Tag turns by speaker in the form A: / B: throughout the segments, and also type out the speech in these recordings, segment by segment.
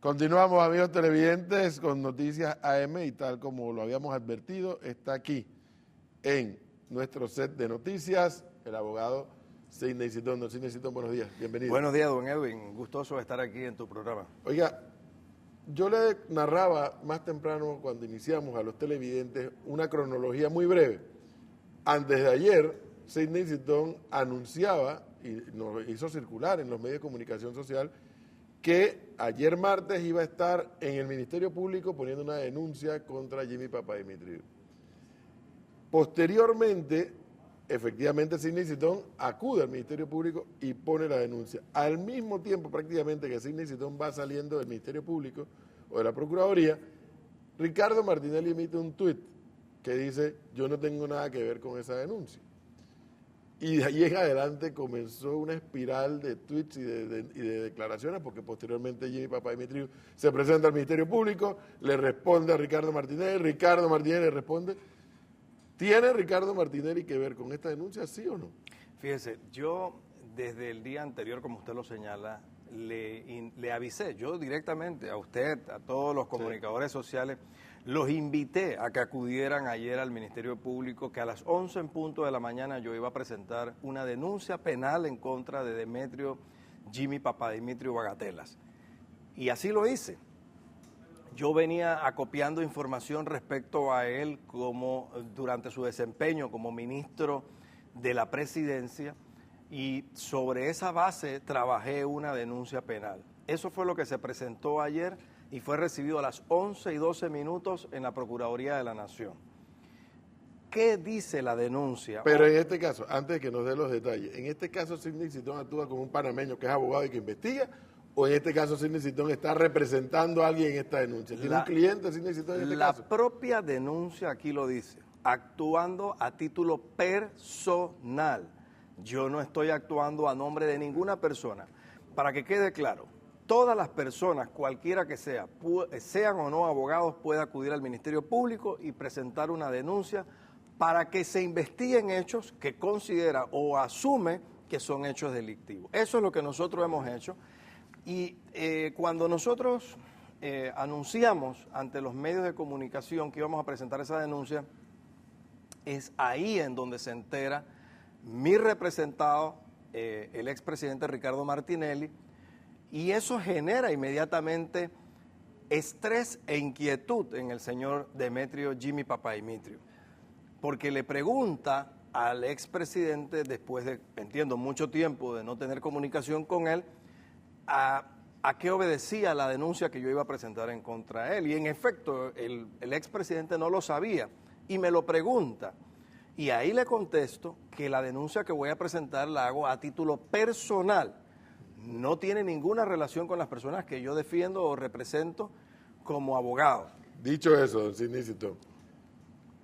A: Continuamos, amigos televidentes, con Noticias AM y tal como lo habíamos advertido, está aquí en nuestro set de noticias el abogado Sidney Citón. Don Sidney Citón, buenos días, bienvenido.
B: Buenos días, don Edwin, gustoso de estar aquí en tu programa.
A: Oiga, yo le narraba más temprano cuando iniciamos a los televidentes una cronología muy breve. Antes de ayer, Sidney Citón anunciaba y nos hizo circular en los medios de comunicación social que ayer martes iba a estar en el Ministerio Público poniendo una denuncia contra Jimmy Papadimitriou. Posteriormente, efectivamente, Sidney Citón acude al Ministerio Público y pone la denuncia. Al mismo tiempo, prácticamente, que Sidney Citón va saliendo del Ministerio Público o de la Procuraduría, Ricardo Martinelli emite un tuit que dice: yo no tengo nada que ver con esa denuncia. Y de ahí en adelante comenzó una espiral de tweets y de declaraciones, porque posteriormente Jimmy Papadimitriou se presenta al Ministerio Público, le responde a Ricardo Martinelli le responde. ¿Tiene Ricardo Martinelli que ver con esta denuncia, sí o no?
B: Fíjese, yo desde el día anterior, como usted lo señala, le avisé, yo directamente a usted, a todos los comunicadores sociales, los invité a que acudieran ayer al Ministerio Público, que a las 11 en punto de la mañana yo iba a presentar una denuncia penal en contra de Demetrio Jimmy Papadimitriou Bagatelas. Y así lo hice. Yo venía acopiando información respecto a él como durante su desempeño como ministro de la Presidencia, y sobre esa base trabajé una denuncia penal. Eso fue lo que se presentó ayer y fue recibido a las 11:12 en la Procuraduría de la Nación. ¿Qué dice la denuncia?
A: Pero en este caso, antes de que nos dé los detalles, en este caso Sidney Citón actúa como un panameño que es abogado y que investiga, o en este caso Sidney Citón está representando a alguien en esta denuncia. ¿Tiene un cliente Sidney Citón en este caso?
B: La propia denuncia aquí lo dice, actuando a título personal. Yo no estoy actuando a nombre de ninguna persona. Para que quede claro, todas las personas, cualquiera que sea, sean o no abogados, puede acudir al Ministerio Público y presentar una denuncia para que se investiguen hechos que considera o asume que son hechos delictivos. Eso es lo que nosotros hemos hecho. Y cuando nosotros anunciamos ante los medios de comunicación que íbamos a presentar esa denuncia, es ahí en donde se entera mi representado, el expresidente Ricardo Martinelli, y eso genera inmediatamente estrés e inquietud en el señor Demetrio Jimmy Papadimitriou, porque le pregunta al expresidente, después de, entiendo, mucho tiempo de no tener comunicación con él, a qué obedecía la denuncia que yo iba a presentar en contra de él. Y en efecto, el expresidente no lo sabía y me lo pregunta. Y ahí le contesto que la denuncia que voy a presentar la hago a título personal. No tiene ninguna relación con las personas que yo defiendo o represento como abogado.
A: Dicho eso, don Sidney Citón,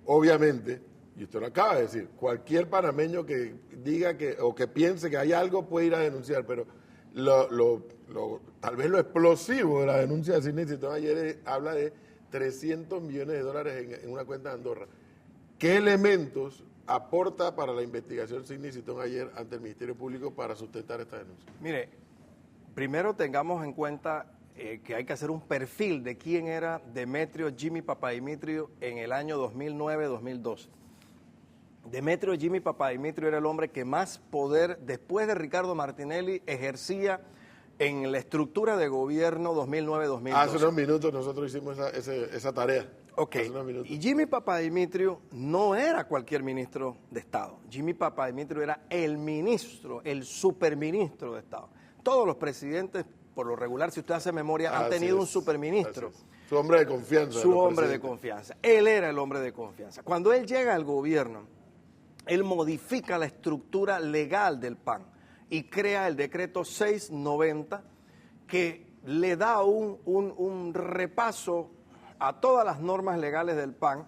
A: obviamente, y usted lo acaba de decir, cualquier panameño que diga que o que piense que hay algo puede ir a denunciar, pero tal vez lo explosivo de la denuncia de Sidney Citón ayer habla de $300 millones en una cuenta de Andorra. ¿Qué elementos aporta para la investigación Sidney Citón ayer ante el Ministerio Público para sustentar esta denuncia?
B: Mire, primero tengamos en cuenta que hay que hacer un perfil de quién era Demetrio Jimmy Papadimitriou en el año 2009-2012. Demetrio Jimmy Papadimitriou era el hombre que más poder, después de Ricardo Martinelli, ejercía en la estructura de gobierno 2009-2012.
A: Hace unos minutos nosotros hicimos esa tarea.
B: Ok, y Jimmy Papadimitriou no era cualquier ministro de Estado. Jimmy Papadimitriou era el ministro, el superministro de Estado. Todos los presidentes, por lo regular, si usted hace memoria, han tenido un superministro.
A: Su hombre de confianza.
B: Su hombre de confianza. Él era el hombre de confianza. Cuando él llega al gobierno, él modifica la estructura legal del PAN y crea el decreto 690 que le da un repaso a todas las normas legales del PAN,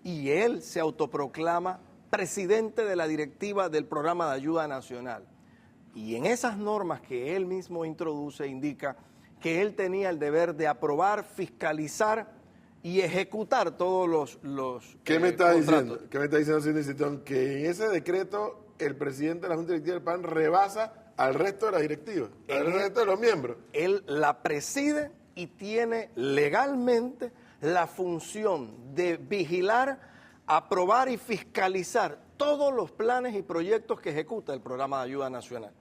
B: y él se autoproclama presidente de la directiva del Programa de Ayuda Nacional. Y en esas normas que él mismo introduce indica que él tenía el deber de aprobar, fiscalizar y ejecutar todos los
A: ¿Qué me está
B: contratos.
A: diciendo? ¿Qué me está diciendo, Sidney Citón? Que en ese decreto el presidente de la Junta Directiva del PAN rebasa al resto de la directiva, al resto de los miembros.
B: Él la preside y tiene legalmente la función de vigilar, aprobar y fiscalizar todos los planes y proyectos que ejecuta el Programa de Ayuda Nacional.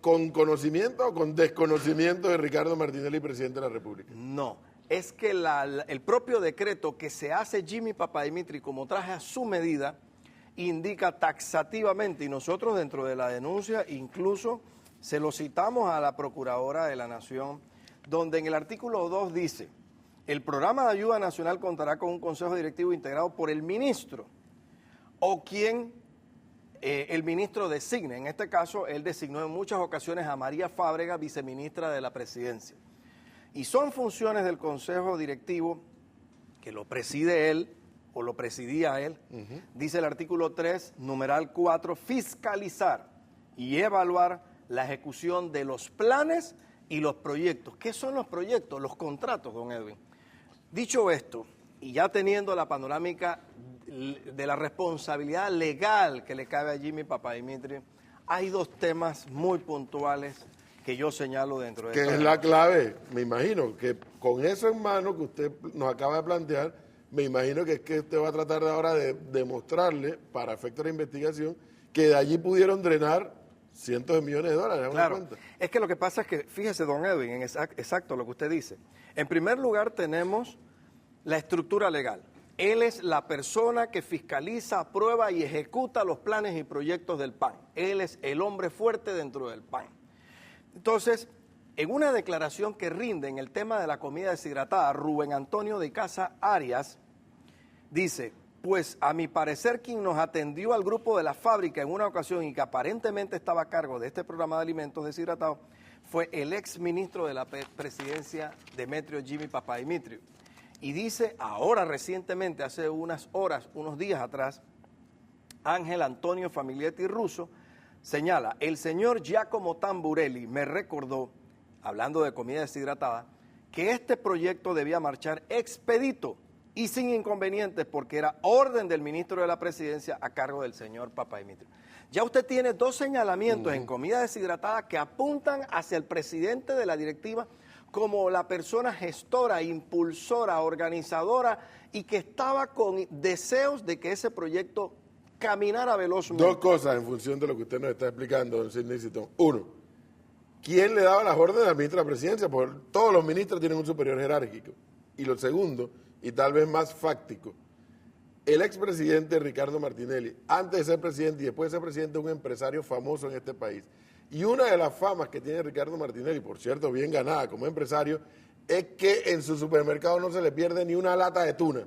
A: ¿Con conocimiento o con desconocimiento de Ricardo Martinelli, presidente de la República?
B: No, es que el propio decreto que se hace Jimmy Papadimitri como traje a su medida indica taxativamente, y nosotros dentro de la denuncia incluso se lo citamos a la Procuradora de la Nación, donde en el artículo 2 dice: el Programa de Ayuda Nacional contará con un consejo directivo integrado por el ministro o quien el ministro designe. En este caso, él designó en muchas ocasiones a María Fábrega, viceministra de la Presidencia. Y son funciones del consejo directivo que lo preside él o lo presidía él. Dice el artículo 3, numeral 4, fiscalizar y evaluar la ejecución de los planes y los proyectos. ¿Qué son los proyectos? Los contratos, don Edwin. Dicho esto, y ya teniendo la panorámica de la responsabilidad legal que le cabe a Jimmy Papadimitri, hay dos temas muy puntuales que yo señalo dentro de
A: que es la clave, me imagino, que con eso en mano que usted nos acaba de plantear, me imagino que es que usted va a tratar ahora de demostrarle, para efectos de investigación, que de allí pudieron drenar cientos de millones de dólares.
B: Claro, es que lo que pasa es que, fíjese, don Edwin, en exacto lo que usted dice. En primer lugar tenemos la estructura legal. Él es la persona que fiscaliza, aprueba y ejecuta los planes y proyectos del PAN. Él es el hombre fuerte dentro del PAN. Entonces, en una declaración que rinde en el tema de la comida deshidratada, Rubén Antonio de Casa Arias dice: pues a mi parecer quien nos atendió al grupo de la fábrica en una ocasión y que aparentemente estaba a cargo de este programa de alimentos deshidratados fue el ex ministro de la presidencia, Demetrio Jimmy Papadimitri. Y dice ahora recientemente, hace unas horas, unos días atrás, Ángel Antonio Familietti Russo señala: el señor Giacomo Tamburelli me recordó, hablando de comida deshidratada, que este proyecto debía marchar expedito y sin inconvenientes porque era orden del ministro de la Presidencia a cargo del señor Papadimitri. Ya usted tiene dos señalamientos en comida deshidratada que apuntan hacia el presidente de la directiva como la persona gestora, impulsora, organizadora y que estaba con deseos de que ese proyecto caminara velozmente.
A: Dos cosas en función de lo que usted nos está explicando, don Sidney Citón. Uno, ¿quién le daba las órdenes al ministro de la Presidencia? Porque todos los ministros tienen un superior jerárquico. Y lo segundo, y tal vez más fáctico, el expresidente Ricardo Martinelli, antes de ser presidente y después de ser presidente, es un empresario famoso en este país. Y una de las famas que tiene Ricardo Martinelli, por cierto, bien ganada como empresario, es que en su supermercado no se le pierde ni una lata de tuna.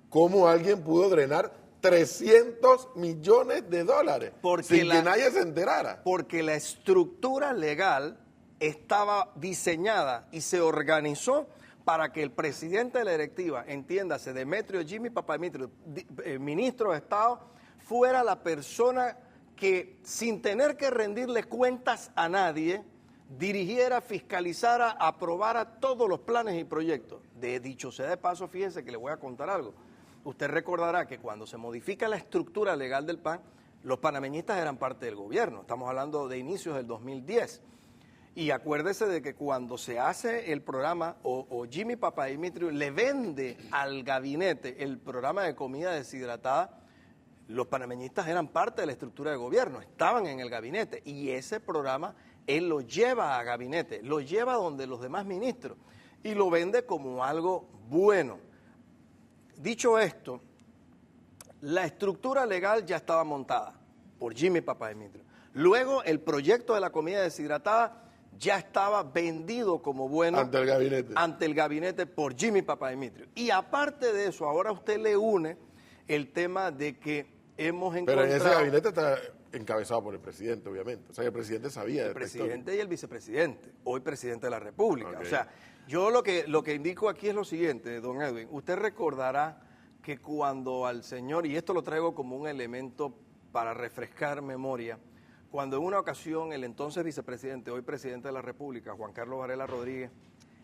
A: ¿Cómo alguien pudo drenar 300 millones de dólares sin que nadie se enterara?
B: Porque la estructura legal estaba diseñada y se organizó para que el presidente de la directiva, entiéndase, Demetrio Jimmy Papadimitri, ministro de Estado, fuera la persona que, sin tener que rendirle cuentas a nadie, dirigiera, fiscalizara, aprobara todos los planes y proyectos. De dicho sea de paso, fíjense que le voy a contar algo. Usted recordará que cuando se modifica la estructura legal del PAN, los panameñistas eran parte del gobierno. Estamos hablando de inicios del 2010. Y acuérdese de que cuando se hace el programa, o Jimmy Papadimitri le vende al gabinete el programa de comida deshidratada, los panameñistas eran parte de la estructura de gobierno, estaban en el gabinete, y ese programa él lo lleva a gabinete, lo lleva donde los demás ministros, y lo vende como algo bueno. Dicho esto, la estructura legal ya estaba montada por Jimmy Papadimitri. Luego el proyecto de la comida deshidratada ya estaba vendido como bueno
A: ante el gabinete
B: por Jimmy Papadimitri. Y aparte de eso, ahora usted le une el tema de que hemos encontrado...
A: Pero en ese gabinete está encabezado por el presidente, obviamente. O sea, el presidente sabía de
B: el presidente y el vicepresidente, hoy presidente de la República.
A: Okay.
B: O sea, yo lo que indico aquí es lo siguiente, don Edwin. Usted recordará que cuando al señor, y esto lo traigo como un elemento para refrescar memoria, cuando en una ocasión el entonces vicepresidente, hoy presidente de la República, Juan Carlos Varela Rodríguez,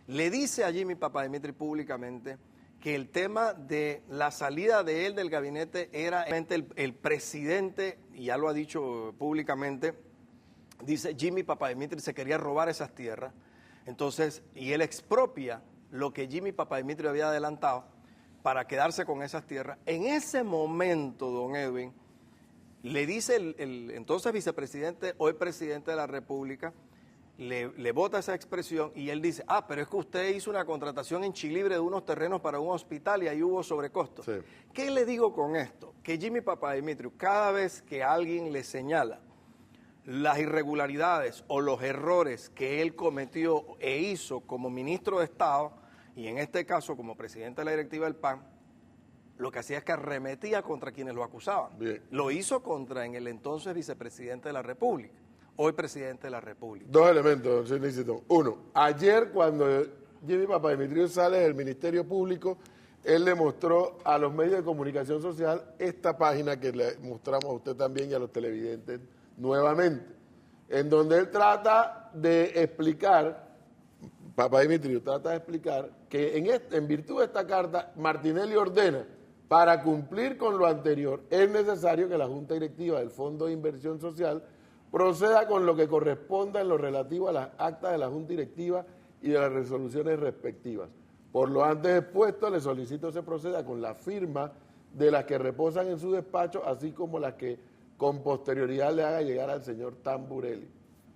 B: le dice a Jimmy Papadimitri públicamente que el tema de la salida de él del gabinete era el presidente, y ya lo ha dicho públicamente, dice Jimmy Papadimitri se quería robar esas tierras, Entonces, y él expropia lo que Jimmy Papadimitrio había adelantado para quedarse con esas tierras. En ese momento, don Edwin, le dice el entonces vicepresidente, hoy presidente de la República, le bota esa expresión y él dice, pero es que usted hizo una contratación en Chilibre de unos terrenos para un hospital y ahí hubo sobrecostos.
A: Sí.
B: ¿Qué le digo con esto? Que Jimmy Papadimitrio, cada vez que alguien le señala las irregularidades o los errores que él cometió e hizo como ministro de Estado, y en este caso como presidente de la directiva del PAN, lo que hacía es que arremetía contra quienes lo acusaban.
A: Bien.
B: Lo hizo contra en el entonces vicepresidente de la República, hoy presidente de la República.
A: Dos elementos, don Sidney Citón. Uno, ayer cuando Jimmy Papadimitrio sale del Ministerio Público, él le mostró a los medios de comunicación social esta página que le mostramos a usted también y a los televidentes nuevamente, en donde él trata de explicar, Papadimitrio trata de explicar que en virtud de esta carta, Martinelli ordena, para cumplir con lo anterior, es necesario que la Junta Directiva del Fondo de Inversión Social proceda con lo que corresponda en lo relativo a las actas de la Junta Directiva y de las resoluciones respectivas. Por lo antes expuesto, le solicito se proceda con la firma de las que reposan en su despacho, así como las que con posterioridad le haga llegar al señor Tamburelli.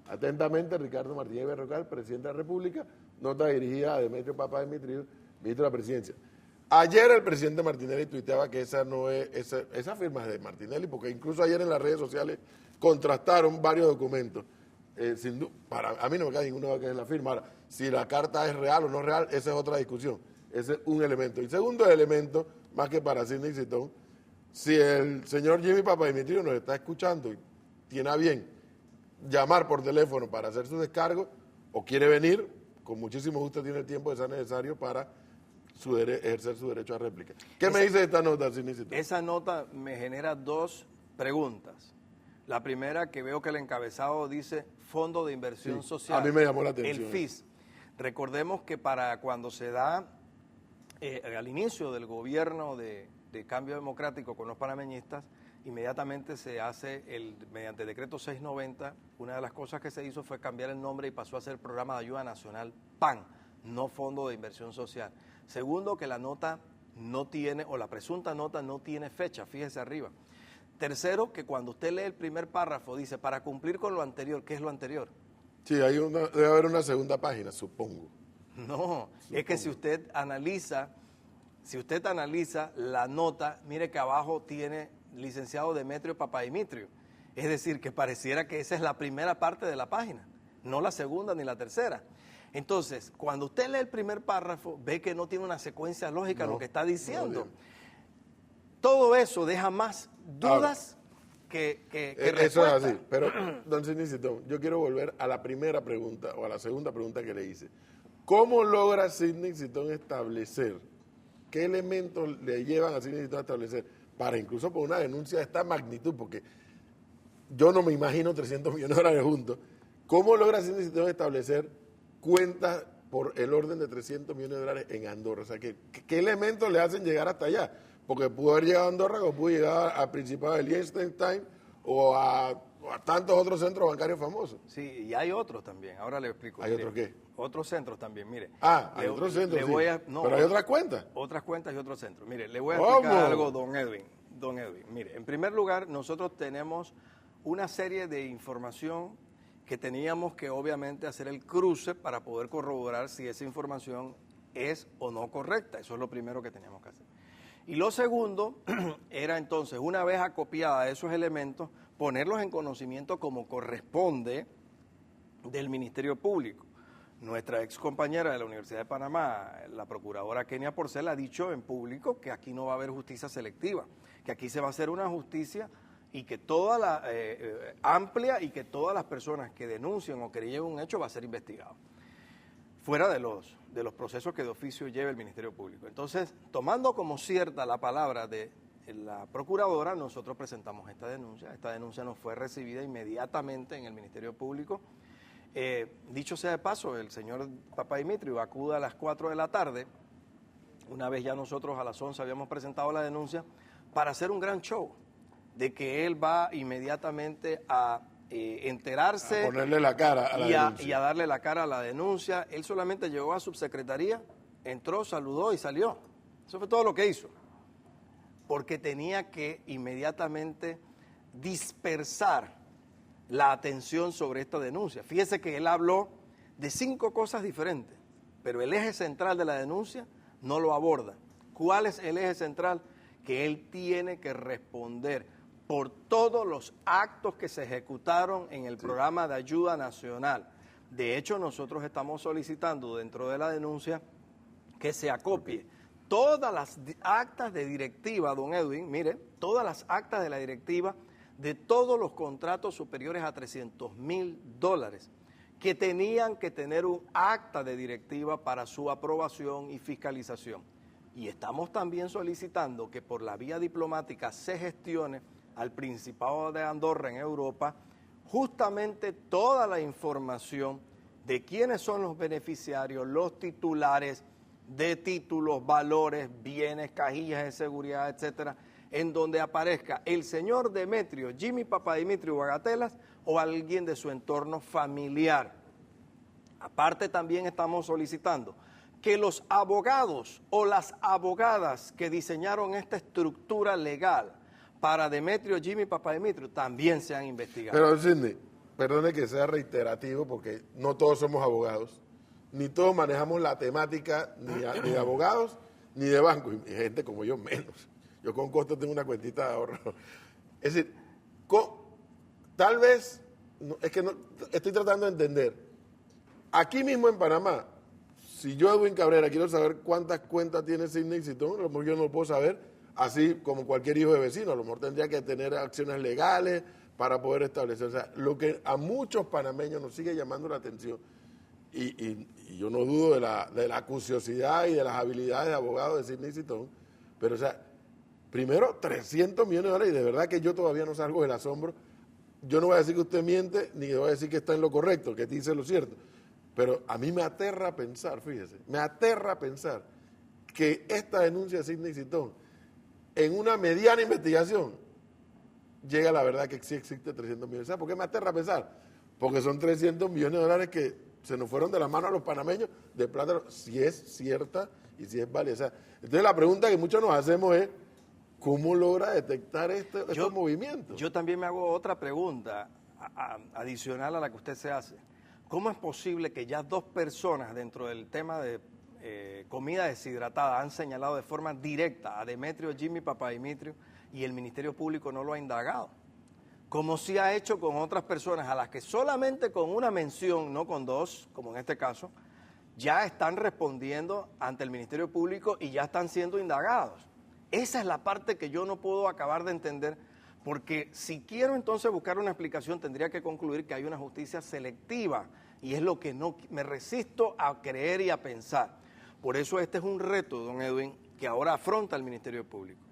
A: Atentamente, Ricardo Martínez Berrocal, presidente de la República, nota dirigida a Demetrio Papadimitrio, ministro de la Presidencia. Ayer el presidente Martinelli tuiteaba que esa firma es de Martinelli, porque incluso ayer en las redes sociales contrastaron varios documentos. A mí no me cae ninguna duda que es la firma. Ahora, si la carta es real o no real, esa es otra discusión. Ese es un elemento. Y segundo elemento, más que para Sidney Citón, si el señor Jimmy Papadimitrio nos está escuchando y tiene a bien llamar por teléfono para hacer su descargo, o quiere venir, con muchísimo gusto tiene el tiempo de ser necesario para ejercer su derecho a réplica. ¿Qué me dice esta nota, Sidney Citón?
B: Esa nota me genera dos preguntas. La primera, que veo que el encabezado dice Fondo de Inversión Social.
A: A mí me llamó la atención.
B: El FIS. Recordemos que para cuando se da al inicio del gobierno de cambio democrático con los panameñistas, inmediatamente se hace, mediante decreto 690, una de las cosas que se hizo fue cambiar el nombre y pasó a ser Programa de Ayuda Nacional PAN, no Fondo de Inversión Social. Segundo, que la nota no tiene, o la presunta nota no tiene fecha, fíjese arriba. Tercero, que cuando usted lee el primer párrafo dice, para cumplir con lo anterior, ¿qué es lo anterior?
A: Sí, debe haber una segunda página, supongo.
B: No, es que si usted analiza la nota, mire que abajo tiene licenciado Demetrio Papadimitrio. Es decir, que pareciera que esa es la primera parte de la página, no la segunda ni la tercera. Entonces, cuando usted lee el primer párrafo, ve que no tiene una secuencia lógica lo que está diciendo. Todo eso deja más dudas que
A: eso
B: respuestas.
A: es así, pero, don Sidney Citón, yo quiero volver a la primera pregunta, o a la segunda pregunta que le hice. ¿Cómo logra Sidney Citón establecer, qué elementos le llevan a Sidney Citón a establecer, para incluso por una denuncia de esta magnitud, porque yo no me imagino 300 millones de dólares juntos, ¿cómo logra Sidney Citón establecer cuentas por el orden de 300 millones de dólares en Andorra? O sea, ¿qué elementos le hacen llegar hasta allá? Porque pudo haber llegado a Andorra o pudo llegar al Principado de Liechtenstein o a tantos otros centros bancarios famosos.
B: Sí, y hay otros también, ahora le explico.
A: ¿Hay otros qué?
B: Otros centros también, mire.
A: Hay otros centros, sí. Pero hay otras cuentas.
B: Otras cuentas y otros centros. Mire, le voy a explicar algo, don Edwin. Mire, en primer lugar, nosotros tenemos una serie de información que teníamos que obviamente hacer el cruce para poder corroborar si esa información es o no correcta. Eso es lo primero que teníamos que hacer. Y lo segundo era entonces, una vez acopiada esos elementos, ponerlos en conocimiento como corresponde del Ministerio Público. Nuestra ex compañera de la Universidad de Panamá, la procuradora Kenia Porcel, ha dicho en público que aquí no va a haber justicia selectiva, que aquí se va a hacer una justicia y que toda la amplia y que todas las personas que denuncien o que lleven un hecho va a ser investigado, fuera de los procesos que de oficio lleve el Ministerio Público. Entonces, tomando como cierta la palabra de la procuradora, nosotros presentamos esta denuncia. Esta denuncia nos fue recibida inmediatamente en el Ministerio Público. Dicho sea de paso, el señor Papadimitrio acude a las 4 de la tarde, una vez ya nosotros a las 11 habíamos presentado la denuncia, para hacer un gran show, de que él va inmediatamente a enterarse.
A: A ponerle la cara a la denuncia.
B: Y a darle la cara a la denuncia. Él solamente llegó a subsecretaría, entró, saludó y salió. Eso fue todo lo que hizo. Porque tenía que inmediatamente dispersar la atención sobre esta denuncia. Fíjese que él habló de 5 cosas diferentes, pero el eje central de la denuncia no lo aborda. ¿Cuál es el eje central? Que él tiene que responder por todos los actos que se ejecutaron en el programa de ayuda nacional. De hecho, nosotros estamos solicitando dentro de la denuncia que se acopie todas las actas de directiva, don Edwin, mire, todas las actas de la directiva de todos los contratos superiores a $300,000 que tenían que tener un acta de directiva para su aprobación y fiscalización. Y estamos también solicitando que por la vía diplomática se gestione al Principado de Andorra en Europa justamente toda la información de quiénes son los beneficiarios, los titulares de títulos, valores, bienes, cajillas de seguridad, etcétera, en donde aparezca el señor Demetrio, Jimmy Papadimitrio Bagatelas o alguien de su entorno familiar. Aparte, también estamos solicitando que los abogados o las abogadas que diseñaron esta estructura legal para Demetrio, Jimmy Papadimitrio también sean investigados.
A: Pero, Sidney, perdone que sea reiterativo porque no todos somos abogados, ni todos manejamos la temática ni de abogados ni de bancos, y gente como yo menos. Yo con Costa tengo una cuentita de ahorro. Es decir, tal vez, es que no, estoy tratando de entender. Aquí mismo en Panamá, si yo, Edwin Cabrera, quiero saber cuántas cuentas tiene Sidney Citón, a lo mejor yo no lo puedo saber, así como cualquier hijo de vecino. A lo mejor tendría que tener acciones legales para poder establecer. O sea, lo que a muchos panameños nos sigue llamando la atención, y yo no dudo de la acuciosidad y de las habilidades de abogado de Sidney Citón, pero o sea, primero, $300 millones, y de verdad que yo todavía no salgo del asombro. Yo no voy a decir que usted miente, ni voy a decir que está en lo correcto, que dice lo cierto. Pero a mí me aterra pensar, fíjese, me aterra pensar que esta denuncia de Sidney Citón, en una mediana investigación, llega a la verdad que sí existe 300 millones. ¿Sabes por qué me aterra pensar? Porque son $300 millones que se nos fueron de la mano a los panameños de plata, si es cierta y si es válida. O sea, entonces la pregunta que muchos nos hacemos es, ¿cómo logra detectar estos movimientos?
B: Yo también me hago otra pregunta adicional a la que usted se hace. ¿Cómo es posible que ya 2 personas dentro del tema de comida deshidratada han señalado de forma directa a Demetrio, Jimmy Papadimitrio y el Ministerio Público no lo ha indagado? Como sí ha hecho con otras personas a las que solamente con una mención, no con 2, como en este caso, ya están respondiendo ante el Ministerio Público y ya están siendo indagados. Esa es la parte que yo no puedo acabar de entender, porque si quiero entonces buscar una explicación tendría que concluir que hay una justicia selectiva y es lo que no me resisto a creer y a pensar. Por eso este es un reto, don Edwin, que ahora afronta el Ministerio Público.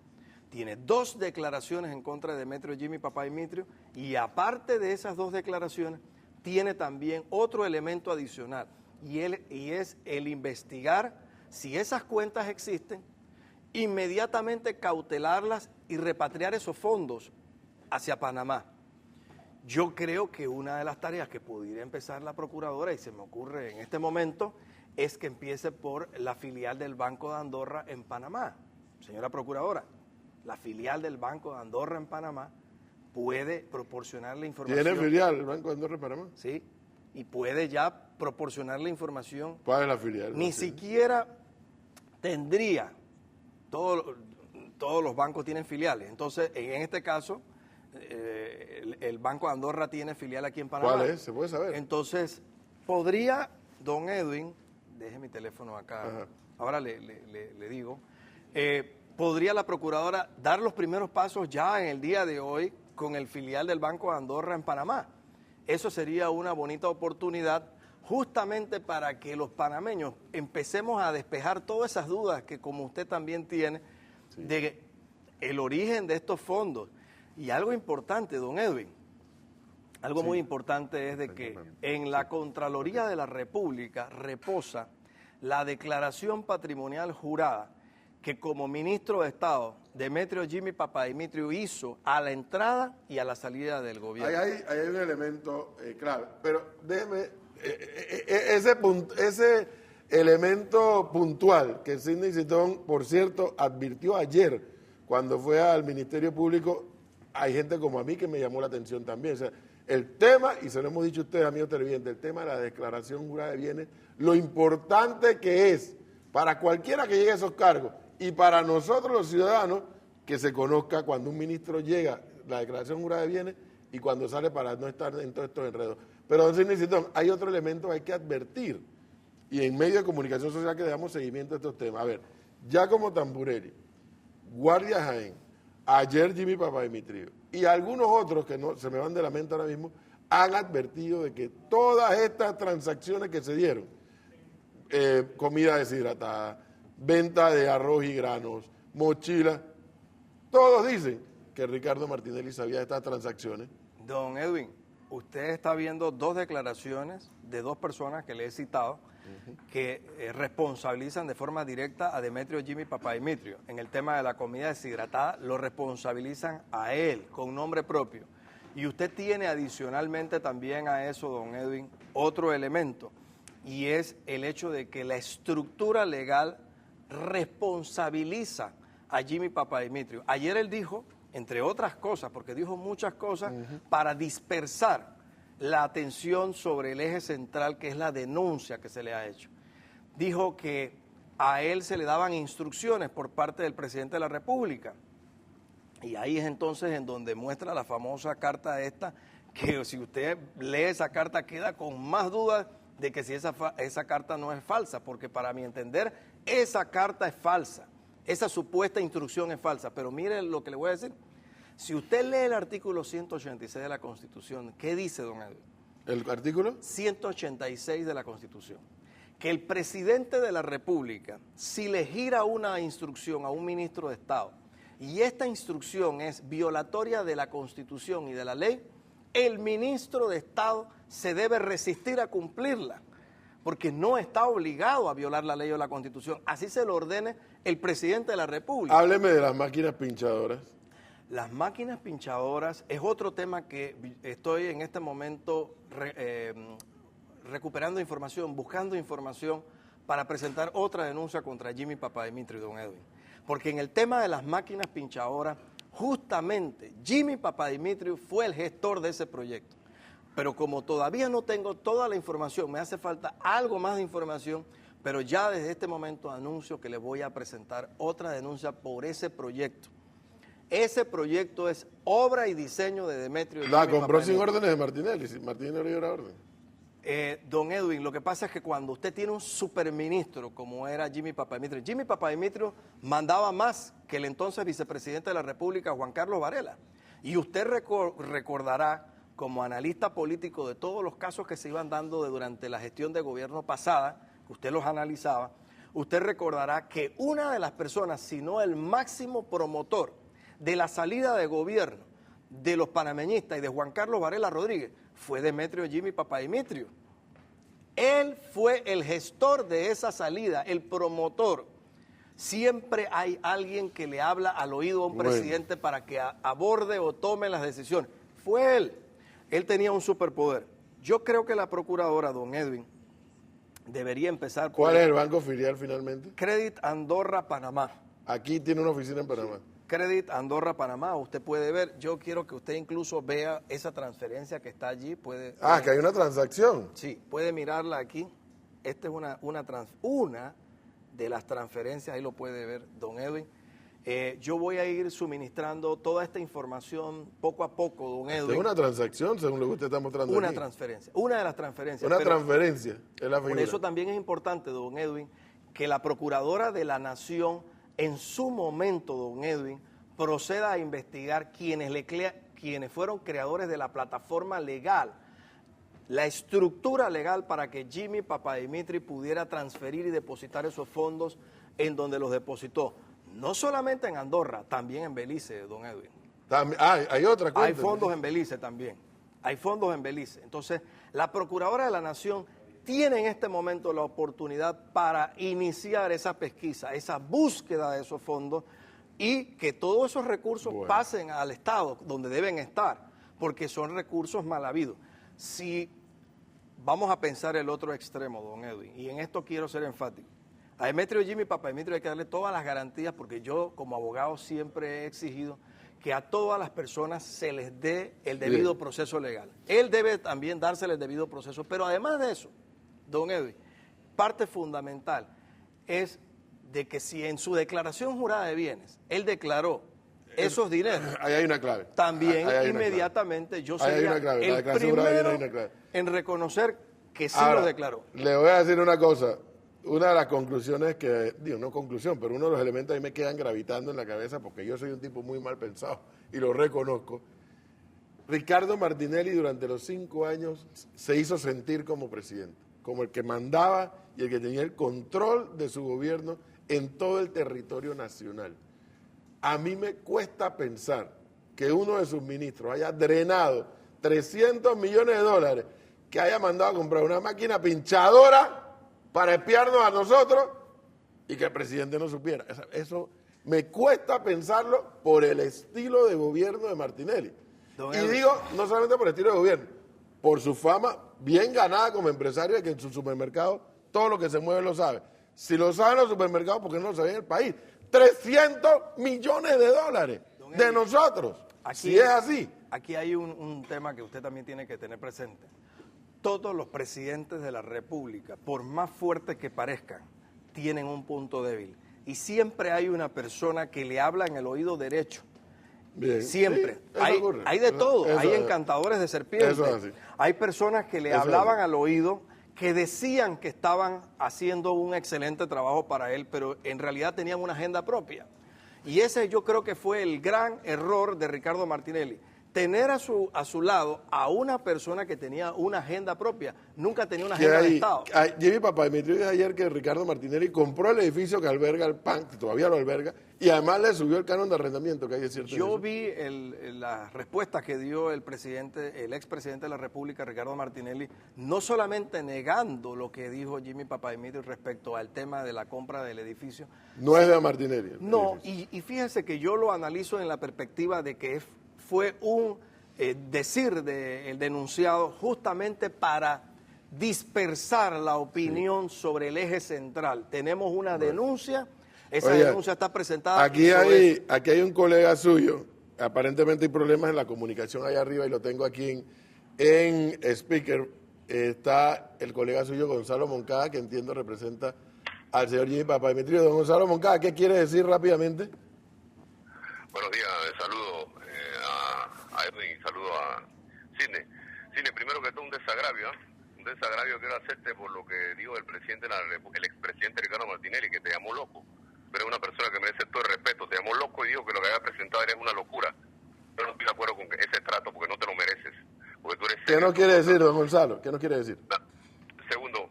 B: Tiene 2 declaraciones en contra de Demetrio, Jimmy Papadimitrio, y aparte de esas 2 declaraciones tiene también otro elemento adicional y es el investigar si esas cuentas existen, inmediatamente cautelarlas y repatriar esos fondos hacia Panamá. Yo creo que una de las tareas que pudiera empezar la Procuradora, y se me ocurre en este momento, es que empiece por la filial del Banco de Andorra en Panamá. Señora Procuradora, la filial del Banco de Andorra en Panamá puede proporcionar la información.
A: ¿Tiene filial el Banco de Andorra en Panamá?
B: Sí, y puede ya proporcionar la información.
A: ¿Cuál es la filial?
B: Ni siquiera tendría... Todos los bancos tienen filiales. Entonces, en este caso, el Banco de Andorra tiene filial aquí en Panamá.
A: ¿Cuál es? ¿Se puede saber?
B: Entonces, podría, don Edwin, deje mi teléfono acá,
A: Ajá.
B: ahora le digo, podría la Procuradora dar los primeros pasos ya en el día de hoy con el filial del Banco de Andorra en Panamá. Eso sería una bonita oportunidad justamente para que los panameños empecemos a despejar todas esas dudas que como usted también tiene, sí, de el origen de estos fondos. Y algo importante, don Edwin, algo muy importante es de que en la Contraloría de la República reposa la declaración patrimonial jurada que como ministro de Estado, Demetrio Jimmy Papadimitrio hizo a la entrada y a la salida del gobierno.
A: Ahí hay un elemento clave, pero déjeme, ese elemento puntual que Sidney Citón, por cierto, advirtió ayer cuando fue al Ministerio Público, hay gente como a mí que me llamó la atención también. O sea, el tema, y se lo hemos dicho a ustedes, amigos televidentes, el tema de la declaración jurada de bienes, lo importante que es para cualquiera que llegue a esos cargos y para nosotros los ciudadanos, que se conozca cuando un ministro llega la declaración jurada de bienes y cuando sale, para no estar en todos estos enredos. Pero, don Sidney Citón, hay otro elemento que hay que advertir, y en medio de comunicación social que le damos seguimiento a estos temas. A ver, Giacomo Tamburelli, Guardia Jaén, ayer Jimmy Papadimitrio y algunos otros que no se me van de la mente ahora mismo, han advertido de que todas estas transacciones que se dieron, comida deshidratada, venta de arroz y granos, mochilas, todos dicen que Ricardo Martinelli sabía de estas transacciones.
B: Don Edwin, usted está viendo dos declaraciones de dos personas que le he citado, que responsabilizan de forma directa a Demetrio Jimmy Papadimitrio. En el tema de la comida deshidratada, lo responsabilizan a él con nombre propio. Y usted tiene adicionalmente también a eso, don Edwin, otro elemento, y es el hecho de que la estructura legal responsabiliza a Jimmy Papadimitrio. Ayer él dijo, entre otras cosas, porque dijo muchas cosas, para dispersar la atención sobre el eje central, que es la denuncia que se le ha hecho. Dijo que a él se le daban instrucciones por parte del presidente de la República. Y ahí es entonces en donde muestra la famosa carta esta, que si usted lee esa carta queda con más dudas de que si esa carta no es falsa, porque para mi entender esa carta es falsa, esa supuesta instrucción es falsa. Pero mire lo que le voy a decir. Si usted lee el artículo 186 de la Constitución, ¿qué dice, don Edwin?
A: ¿El artículo?
B: 186 de la Constitución. Que el presidente de la República, si le gira una instrucción a un ministro de Estado, y esta instrucción es violatoria de la Constitución y de la ley, el ministro de Estado se debe resistir a cumplirla, porque no está obligado a violar la ley o la Constitución. Así se lo ordene el presidente de la República.
A: Hábleme de las máquinas pinchadoras.
B: Las máquinas pinchadoras es otro tema que estoy en este momento recuperando información, buscando información para presentar otra denuncia contra Jimmy Papadimitrio y don Edwin. Porque en el tema de las máquinas pinchadoras, justamente Jimmy Papadimitrio fue el gestor de ese proyecto. Pero como todavía no tengo toda la información, me hace falta algo más de información, pero ya desde este momento anuncio que le voy a presentar otra denuncia por ese proyecto. Ese proyecto es obra y diseño de Demetrio.
A: La compró sin órdenes de Martinelli, si Martinelli no dio la orden.
B: Don Edwin, lo que pasa es que cuando usted tiene un superministro como era Jimmy Papadimitrio mandaba más que el entonces vicepresidente de la República, Juan Carlos Varela. Y usted recordará, como analista político de todos los casos que se iban dando durante la gestión de gobierno pasada, que usted los analizaba, usted recordará que una de las personas, si no el máximo promotor de la salida de gobierno de los panameñistas y de Juan Carlos Varela Rodríguez, fue Demetrio Jimmy Papadimitrio. Él fue el gestor de esa salida, el promotor. Siempre hay alguien que le habla al oído a un presidente para que aborde o tome las decisiones. Fue él. Él tenía un superpoder. Yo creo que la procuradora, don Edwin, debería empezar por...
A: ¿Cuál es el banco filial finalmente?
B: Crédit Andorra Panamá.
A: Aquí tiene una oficina en Panamá.
B: Crédit Andorra Panamá, usted puede ver, yo quiero que usted incluso vea esa transferencia que está allí.
A: Que hay una transacción.
B: Sí, puede mirarla aquí. Esta es una de las transferencias, ahí lo puede ver don Edwin. Yo voy a ir suministrando toda esta información poco a poco, don Edwin.
A: Es una transacción, según lo que usted está mostrando
B: Una
A: aquí.
B: transferencia, una de las transferencias.
A: Una transferencia, es la figura.
B: Por eso también es importante, don Edwin, que la Procuradora de la Nación, en su momento, don Edwin, proceda a investigar quienes fueron creadores de la plataforma legal, la estructura legal para que Jimmy Papadimitrio pudiera transferir y depositar esos fondos en donde los depositó. No solamente en Andorra, también en Belice, don Edwin.
A: Hay otra cuenta.
B: Hay fondos en Belice también. Hay fondos en Belice. Entonces, la Procuradora de la Nación tiene en este momento la oportunidad para iniciar esa pesquisa, esa búsqueda de esos fondos y que todos esos recursos pasen al Estado donde deben estar, porque son recursos mal habidos. Si vamos a pensar el otro extremo, don Edwin, y en esto quiero ser enfático. A Demetrio Jimmy Papademitrio hay que darle todas las garantías, porque yo como abogado siempre he exigido que a todas las personas se les dé el debido proceso legal. Él debe también dársele el debido proceso, pero además de eso, don Edwin, parte fundamental es de que si en su declaración jurada de bienes él declaró esos dineros,
A: ahí hay una clave.
B: También
A: ahí hay
B: inmediatamente yo
A: ahí
B: sería el primero en reconocer que sí lo declaró.
A: Le voy a decir una cosa. Una de las conclusiones que, digo, no conclusión, pero uno de los elementos ahí me quedan gravitando en la cabeza porque yo soy un tipo muy mal pensado y lo reconozco. Ricardo Martinelli durante los 5 años se hizo sentir como presidente, como el que mandaba y el que tenía el control de su gobierno en todo el territorio nacional. A mí me cuesta pensar que uno de sus ministros haya drenado 300 millones de dólares, que haya mandado a comprar una máquina pinchadora para espiarnos a nosotros y que el presidente no supiera. Eso me cuesta pensarlo por el estilo de gobierno de Martinelli. Y digo, no solamente por el estilo de gobierno, por su fama bien ganada como empresario, de que en su supermercado todo lo que se mueve lo sabe. Si lo saben los supermercados, ¿por qué no lo saben en el país? 300 millones de dólares de nosotros. Si es así.
B: Aquí hay un tema que usted también tiene que tener presente. Todos los presidentes de la República, por más fuertes que parezcan, tienen un punto débil. Y siempre hay una persona que le habla en el oído derecho.
A: Bien.
B: Siempre.
A: Sí,
B: hay de todo. Hay encantadores de serpientes. Hay personas que le hablaban al oído, que decían que estaban haciendo un excelente trabajo para él, pero en realidad tenían una agenda propia. Y ese yo creo que fue el gran error de Ricardo Martinelli. Tener a su lado a una persona que tenía una agenda propia, nunca tenía una agenda de Estado.
A: Jimmy Papademitrio dijo ayer que Ricardo Martinelli compró el edificio que alberga el PAN, que todavía lo alberga, y además le subió el canon de arrendamiento, que hay cierto.
B: Yo vi las respuestas que dio el expresidente de la República, Ricardo Martinelli, no solamente negando lo que dijo Jimmy Papademitrio respecto al tema de la compra del edificio.
A: No es de Martinelli.
B: No, y fíjense que yo lo analizo en la perspectiva de que fue un decir del denunciado justamente para dispersar la opinión sobre el eje central. Tenemos una denuncia, esa denuncia está presentada.
A: Aquí hay un colega suyo, aparentemente hay problemas en la comunicación allá arriba y lo tengo aquí en speaker. Está el colega suyo Gonzalo Moncada, que entiendo representa al señor Jimmy Papademitrio. Don Gonzalo Moncada, ¿qué quiere decir rápidamente?
C: Buenos días, saludo a Edwin y saludo a Sidney. Sidney, primero que todo un desagravio quiero hacerte por lo que dijo el presidente, el expresidente Ricardo Martinelli, que te llamó loco. Pero es una persona que merece todo el respeto, te llamó loco y dijo que lo que había presentado era una locura. Yo no estoy de acuerdo con ese trato porque no te lo mereces. Porque tú eres
A: ¿Qué no quiere decir, don Gonzalo? ¿Qué no quiere decir?
C: Segundo,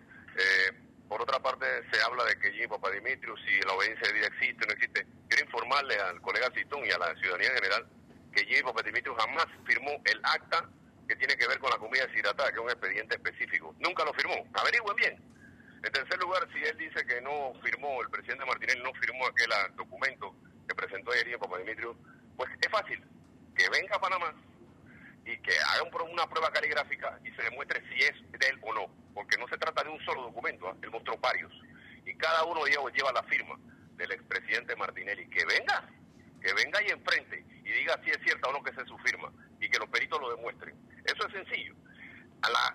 C: por otra parte se habla de que Jimmy Papademitrio, si la obediencia de vida existe o no existe. Quiero informarle al colega Citón y a la ciudadanía en general que Jimmy Papademitrio jamás firmó el acta que tiene que ver con la comida deshidratada, que es un expediente específico. Nunca lo firmó. Averigüen bien. En tercer lugar, si él dice que no firmó, el presidente Martinelli no firmó aquel documento que presentó ayer Jimmy Papademitrio, pues es fácil. Que venga a Panamá y que haga una prueba caligráfica y se demuestre si es de él o no. Porque no se trata de un solo documento, él mostró varios. Y cada uno de ellos lleva la firma del expresidente Martinelli. Que venga ahí enfrente y diga si es cierta o no que esa es su firma y que los peritos lo demuestren. Eso es sencillo.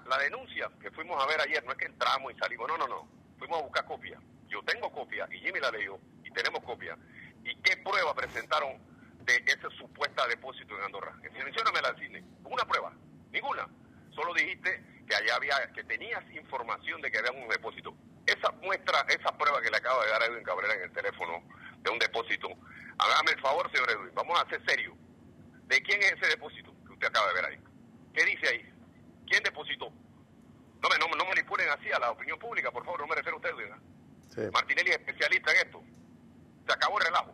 C: La denuncia que fuimos a ver ayer no es que entramos y salimos, no. Fuimos a buscar copia. Yo tengo copia y Jimmy la leyó y tenemos copia. ¿Y qué prueba presentaron de ese supuesto depósito en Andorra? Menciónamela al cine. ¿Una prueba? Ninguna. Solo dijiste que allá que tenías información de que había un depósito. Esa prueba que le acaba de dar a Edwin Cabrera en el teléfono de un depósito. Hágame el favor, señor Edwin, vamos a ser serios. ¿De quién es ese depósito que usted acaba de ver ahí? ¿Qué dice ahí? ¿Quién depositó? No manipulen así a la opinión pública, por favor, no me refiero a usted, ¿verdad? Sí. Martinelli es especialista en esto. Se acabó el relajo.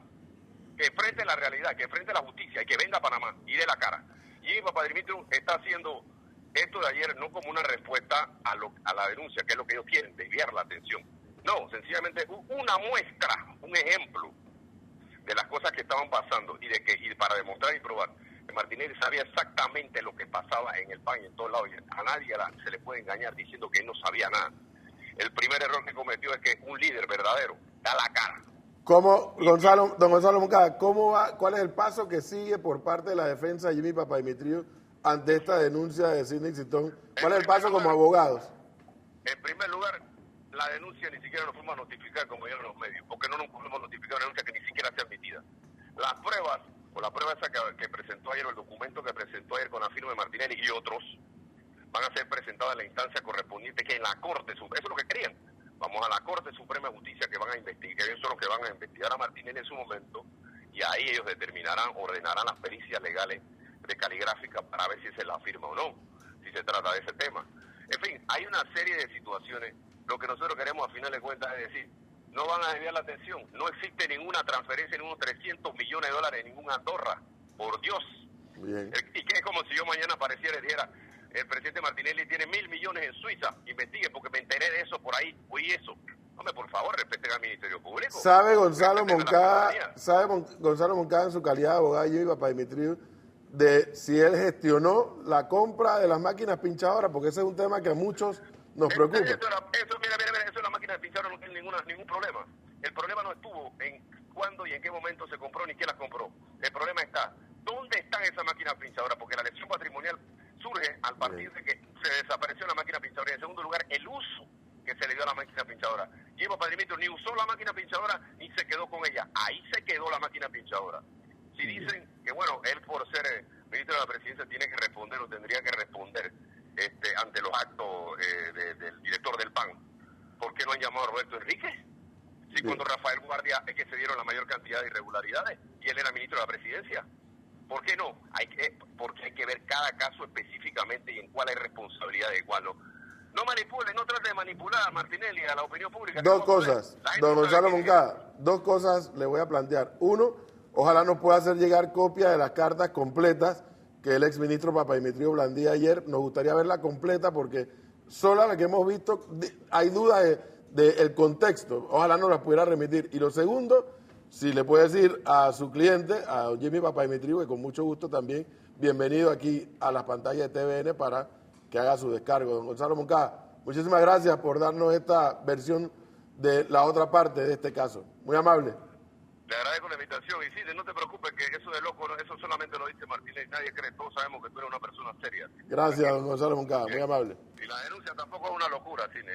C: Que enfrente la realidad, que enfrente la justicia y que venga a Panamá y dé la cara. Y Papademitrio está haciendo esto de ayer no como una respuesta a la denuncia, que es lo que ellos quieren, desviar la atención. No, sencillamente una muestra, un ejemplo de las cosas que estaban pasando y para demostrar y probar que Martinelli sabía exactamente lo que pasaba en el PAN y en todos lados. A nadie se le puede engañar diciendo que él no sabía nada. El primer error que cometió es que un líder verdadero da la cara.
A: ¿Cómo, don Gonzalo Moncada, cuál es el paso que sigue por parte de la defensa de Jimmy Papadimitriou ante esta denuncia de Sidney Citón? ¿Cuál es el paso como abogados?
C: En primer lugar, la denuncia ni siquiera nos fuimos a notificar como ya en los medios, porque no nos pudimos notificar una denuncia que ni siquiera sea admitida. Las pruebas, o la prueba esa que presentó ayer, o el documento que presentó ayer con la firma de Martinelli y otros, van a ser presentadas en la instancia correspondiente, que en la Corte Suprema, eso es lo que querían. Vamos a la Corte Suprema de Justicia que van a investigar, que ellos son los que van a investigar a Martinelli en su momento, y ahí ellos ordenarán las pericias legales de caligráfica para ver si esa es la firma o no, si se trata de ese tema. En fin, hay una serie de situaciones. Lo que nosotros queremos a final de cuentas es decir, no van a desviar la atención, no existe ninguna transferencia, ni unos 300 millones de dólares en ninguna Andorra, por Dios.
A: Bien.
C: Y que es como si yo mañana apareciera y dijera, el presidente Martinelli tiene 1.000 millones en Suiza, investigue porque me enteré de eso por ahí, oí eso. Hombre, por favor, respeten al Ministerio Público.
A: ¿Sabe Gonzalo Moncada en su calidad de abogado de Jimmy Papadimitriou de si él gestionó la compra de las máquinas pinchadoras? Porque ese es un tema que a muchos nos preocupa.
C: Mira, eso de la máquina de pinchadora no tiene ningún problema. El problema no estuvo en cuándo y en qué momento se compró ni quién las compró. El problema está, ¿dónde están esas máquinas pinchadoras? Porque la lesión patrimonial surge al partir de que se desapareció la máquina pinchadora. Y en segundo lugar, el uso que se le dio a la máquina pinchadora. Jimmy Papadimitriou ni usó la máquina pinchadora ni se quedó con ella. Ahí se quedó la máquina pinchadora. Si dicen que, bueno, él por ser ministro de la Presidencia tiene que responder o tendría que responder ante los actos del director del PAN, ¿por qué no han llamado a Roberto Enríquez? Si cuando Rafael Guardia es que se dieron la mayor cantidad de irregularidades y él era ministro de la Presidencia. ¿Por qué no? Porque hay que ver cada caso específicamente y en cuál hay responsabilidad de cuál no. No manipule, no trate de manipular a Martinelli, a la opinión pública.
A: Dos cosas, don Gonzalo Moncada, dos cosas le voy a plantear. Uno, ojalá nos pueda hacer llegar copia de las cartas completas que el exministro Papadimitriou blandía ayer. Nos gustaría verla completa porque solo la que hemos visto hay dudas del contexto. Ojalá nos la pudiera remitir. Y lo segundo, si le puede decir a su cliente, a Jimmy Papadimitriou, que con mucho gusto también, bienvenido aquí a las pantallas de TVN para que haga su descargo. Don Gonzalo Moncada, muchísimas gracias por darnos esta versión de la otra parte de este caso. Muy amable.
C: Le agradezco la invitación y sí, no te preocupes que eso de loco, eso solamente lo dice Martínez, nadie cree, todos sabemos que tú eres una persona seria.
A: Gracias, don Gonzalo Moncada, muy amable.
C: Y la denuncia tampoco es una locura, Sidney,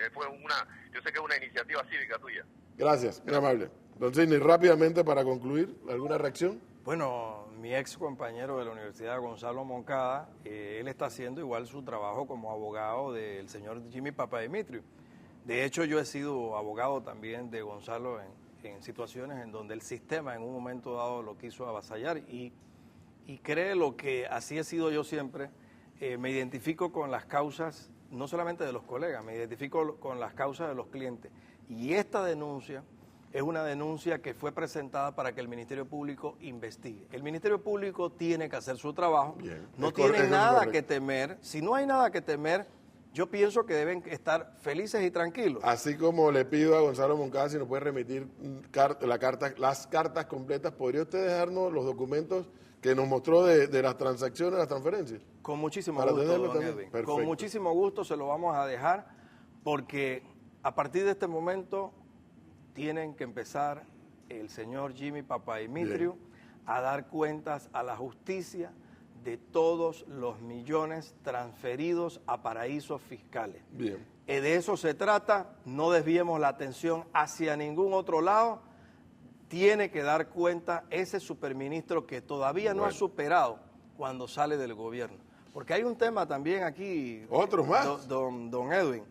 C: yo sé que es una iniciativa cívica tuya.
A: Gracias, muy amable. Don Sidney, rápidamente para concluir, ¿alguna reacción?
B: Bueno, mi ex compañero de la Universidad, Gonzalo Moncada, él está haciendo igual su trabajo como abogado del señor Jimmy Papadimitriou. De hecho, yo he sido abogado también de Gonzalo en situaciones en donde el sistema en un momento dado lo quiso avasallar y créelo que así he sido yo siempre. Me identifico con las causas, no solamente de los colegas, me identifico con las causas de los clientes. Y esta denuncia es una denuncia que fue presentada para que el Ministerio Público investigue. El Ministerio Público tiene que hacer su trabajo, no tiene nada que temer. Si no hay nada que temer, yo pienso que deben estar felices y tranquilos.
A: Así como le pido a Gonzalo Moncada si nos puede remitir las cartas completas, ¿podría usted dejarnos los documentos que nos mostró de las transacciones, las transferencias?
B: Con muchísimo
A: Para
B: gusto,
A: tenerlo
B: don
A: también.
B: Edwin.
A: Perfecto.
B: Con muchísimo gusto se lo vamos a dejar porque a partir de este momento tienen que empezar el señor Jimmy Papadimitriou a dar cuentas a la justicia de todos los millones transferidos a paraísos fiscales.
A: Bien.
B: De eso se trata, no desviemos la atención hacia ningún otro lado. Tiene que dar cuenta ese superministro que todavía no ha superado cuando sale del gobierno. Porque hay un tema también aquí,
A: ¿otros más?
B: Don Edwin,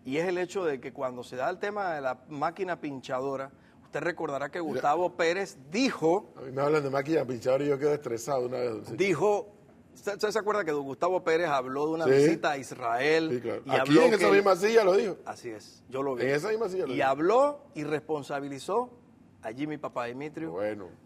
B: y es el hecho de que cuando se da el tema de la máquina pinchadora, usted recordará que Gustavo Pérez dijo...
A: A mí me hablan de máquina pinchadora y yo quedo estresado una vez.
B: Dijo... ¿Usted se acuerda que Gustavo Pérez habló de una visita a Israel?
A: Sí, claro.
B: Y
A: aquí
B: habló
A: en esa misma silla lo dijo.
B: Así es, yo lo vi.
A: En esa misma silla lo dijo.
B: Y habló y responsabilizó a Jimmy Papadimitriou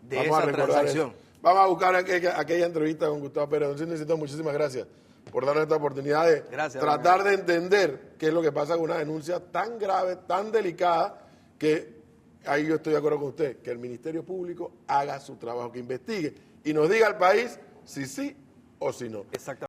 B: de esa transacción.
A: Vamos a buscar aquella entrevista con Gustavo Pérez. Don Sidney Citón, muchísimas gracias por darnos esta oportunidad de
B: Gracias,
A: tratar de entender qué es lo que pasa con una denuncia tan grave, tan delicada, que ahí yo estoy de acuerdo con usted, que el Ministerio Público haga su trabajo, que investigue y nos diga al país si sí o si no.
B: Exactamente.